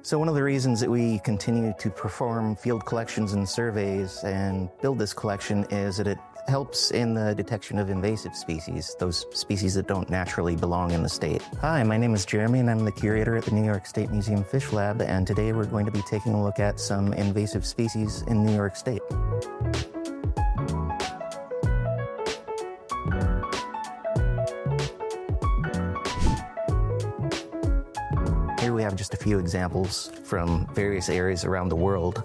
So one of the reasons that we continue to perform field collections and surveys and build this collection is that it helps in the detection of invasive species, those species that don't naturally belong in the state. Hi, my name is Jeremy and I'm the curator at the New York State Museum Fish Lab, and today we're going to be taking a look at some invasive species in New York State. Here we have just a few examples from various areas around the world.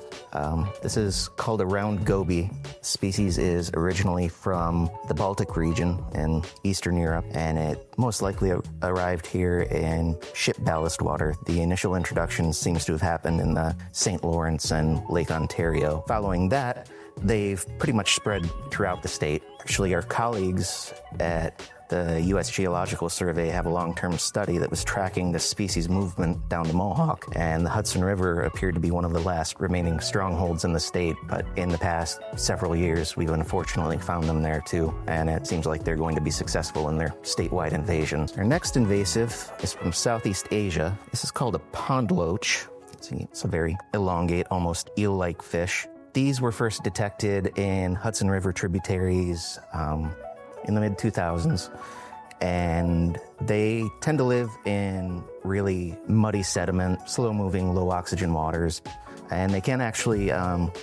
This is called a round goby. The species is originally from the Baltic region in Eastern Europe, and it most likely arrived here in ship ballast water. The initial introduction seems to have happened in the St. Lawrence and Lake Ontario. Following that, they've pretty much spread throughout the state. Actually, our colleagues at the U.S. Geological Survey have a long-term study that was tracking the species movement down the Mohawk, and the Hudson River appeared to be one of the last remaining strongholds in the state, but in the past several years we've unfortunately found them there too, and it seems like they're going to be successful in their statewide invasion. Our next invasive is from Southeast Asia. This is called a pond loach. It's a very elongate, almost eel-like fish. These were first detected in Hudson River tributaries in the mid-2000s, and they tend to live in really muddy sediment, slow-moving, low-oxygen waters, and they can actually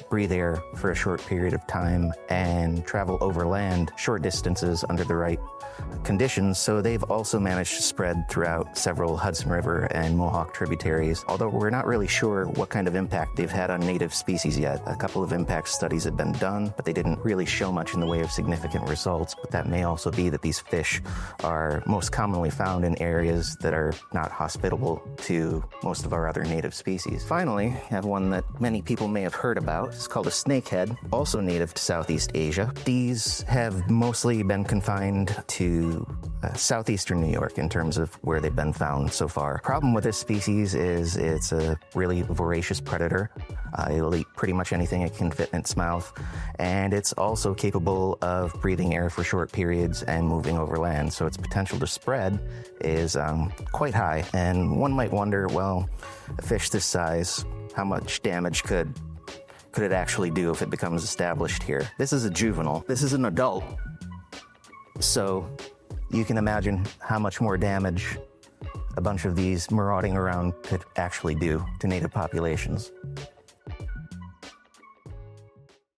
breathe air for a short period of time and travel overland short distances under the right conditions, so they've also managed to spread throughout several Hudson River and Mohawk tributaries, although we're not really sure what kind of impact they've had on native species yet. A couple of impact studies have been done, but they didn't really show much in the way of significant results, but that may also be that these fish are most commonly found in areas that are not hospitable to most of our other native species. Finally, we have one that many people may have heard about. It's called a snakehead, also native to Southeast Asia. These have mostly been confined to southeastern New York in terms of where they've been found so far. Problem with this species is it's a really voracious predator. It'll eat pretty much anything it can fit in its mouth, and it's also capable of breathing air for short periods and moving over land, so its potential to spread is quite high. And one might wonder, well, a fish this size, how much damage could it actually do if it becomes established here? This is a juvenile. This is an adult. So you can imagine how much more damage a bunch of these marauding around could actually do to native populations.